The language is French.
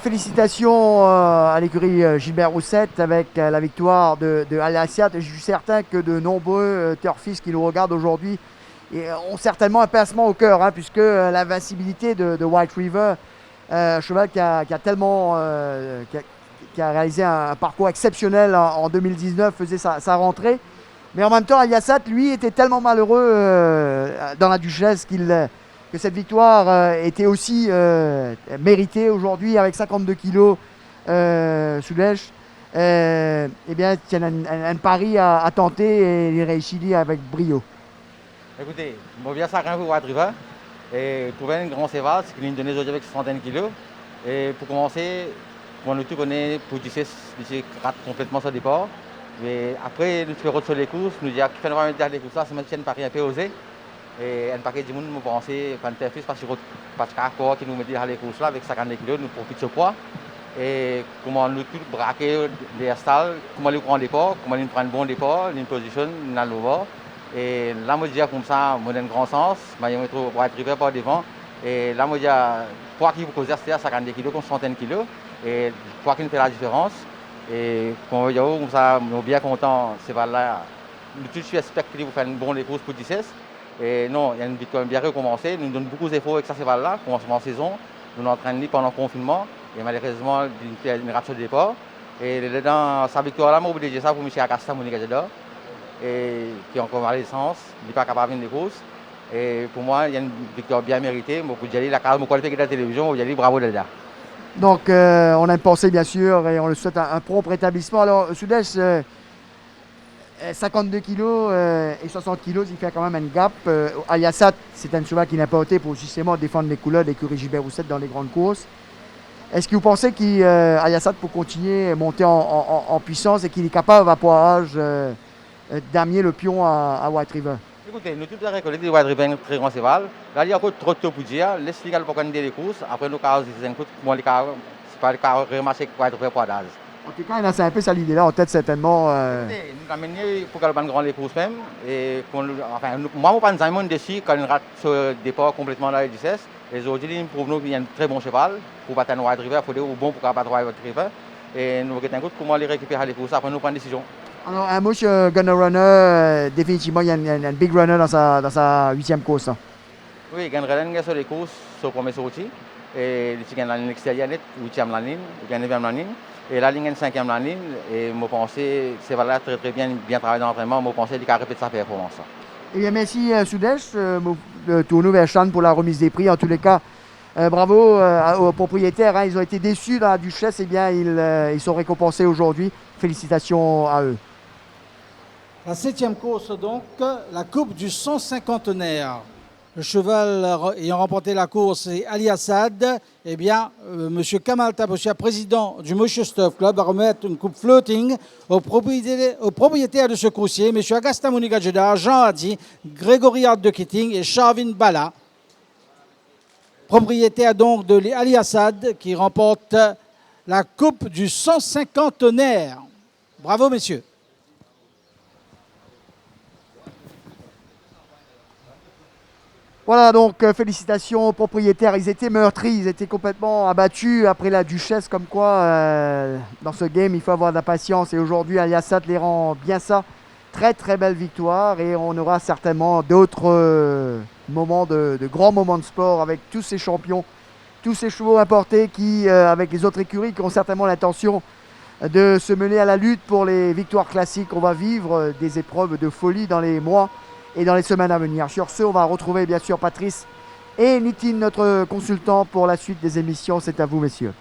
Félicitations à l'écurie Gilbert Roussette avec la victoire de Al Hassiad. Je suis certain que de nombreux turfistes qui nous regardent aujourd'hui ont certainement un pincement au cœur, hein, puisque l'invincibilité de White River, un cheval qui a tellement qui a réalisé un parcours exceptionnel en 2019, faisait sa rentrée. Mais en même temps, Al Hassiad, lui, était tellement malheureux dans la Duchesse que cette victoire était aussi méritée aujourd'hui avec 52 kilos sous l'èche. Eh bien, c'est un pari à tenter et il réussit avec brio. Écoutez, moi viens ça pour White River et trouver un grand séval, ce qui nous donne aujourd'hui avec 60 kilos. Et pour commencer, nous tout connaît pour 16, rate complètement sur départ. Mais après, nous faisons sur les courses, nous disons qu'il faut vraiment dire les courses là, c'est un pari un peu osé. Et un paquet de monde nous pensait quand tu fais parce qu'à qui nous met les courses là avec 50 kilos, nous profitons de quoi. Et comment nous tout braquer les stalls, comment nous prendre les départ, comment nous prendre un bon départ, une position, une allure. Et là, je dis comme ça, je donne grand sens, je me trouve White River par devant. Et là, je dis, quoi qu'il vous cause, c'est 50 kilos contre 100 kilos. Et quoi qu'il fait la différence. Et quand vous voyez comme ça, nous sommes bien contents, c'est là. Nous tous espérons que vous faites une bonne course pour 16. Et non, il y a une victoire bien recommencée. Nous donnons beaucoup d'efforts avec ça, c'est là, commencement de saison. Nous nous entraînons pendant le confinement. Et malheureusement, il y a une rate de départ. Et dans sa victoire-là, je vais dire ça pour M. Agasta Mounigadjada. Et qui est encore à l'essence, il n'est pas capable de venir des courses. Et pour moi, il y a une victoire bien méritée. Je peux dire, la carte, je qualifié de la télévision, je vais dire bravo Delda. Donc, on a une pensée bien sûr et on le souhaite un propre rétablissement. Alors, Sud-Est, 52 kilos et 60 kilos, il fait quand même un gap. Al Hassiad, c'est un cheval qui n'a pas été pour justement défendre les couleurs d'écurie Gilbert Roussette dans les grandes courses. Est-ce que vous pensez qu'Al Hassiad peut continuer à monter en puissance et qu'il est capable à poids âge d'amener le pion à White River? Écoutez, nous tous avons récolté White River un très grand cheval. Là, il y a encore trop de temps pour dire. Laisse-les pour gagner les courses. Après, nous avons dit que c'est pas le cas de remarquer White River poids d'âge. En tout cas, il a un peu cette idée-là en tête certainement. Nous avons mené pour qu'elle gagne grand les courses même. Et enfin, moi, je ne pense pas déçu quand il rate ce départ complètement dans les 16. Et aujourd'hui, nous prouvons qu'il y a un très bon cheval pour battre un White River. Il faut dire au bon pour battre White River. Et nous regardons comment les récupérer les courses. Après, nous prenons une décision. Alors, un mot sur Gunner Runner, définitivement, il y a un big runner dans sa 8e course. Hein. Oui, Gunner Runner sur les courses, sur le premier sortie. Et il y a la ligne extérieure, 8e la ligne, il y a 9e la ligne. Et la ligne est 5e la ligne. Et je pense que c'est voilà, très bien travaillé dans l'entraînement. Je pense qu'il a répété sa performance. Eh bien, merci Sud-Est, tourne vers Chan pour la remise des prix. En tous les cas, bravo aux propriétaires. Hein, ils ont été déçus dans la Duchesse. Eh bien, ils sont récompensés aujourd'hui. Félicitations à eux. La 7e course donc, la coupe du 150-naire. Le cheval ayant remporté la course, c'est Al Hassiad. Eh bien, M. Kamal Tabochia, président du Monsieur Stuff Club, va remettre une coupe floating au propriétaire de ce coursier, M. Agasta Mounigadjeda, Jean Hadi, Grégory Hart de Keating et Charvin Bala. Propriétaire donc de Al Hassiad qui remporte la coupe du 150-naire. Bravo, messieurs. Voilà, donc félicitations aux propriétaires. Ils étaient meurtris, ils étaient complètement abattus après la Duchesse. Comme quoi, dans ce game, il faut avoir de la patience. Et aujourd'hui, Al Hassiad les rend bien ça. Très très belle victoire. Et on aura certainement d'autres moments, de grands moments de sport avec tous ces champions, tous ces chevaux importés qui, avec les autres écuries, qui ont certainement l'intention de se mener à la lutte pour les victoires classiques. On va vivre des épreuves de folie dans les mois et dans les semaines à venir. Sur ce, on va retrouver bien sûr Patrice et Nitin, notre consultant, pour la suite des émissions. C'est à vous, messieurs.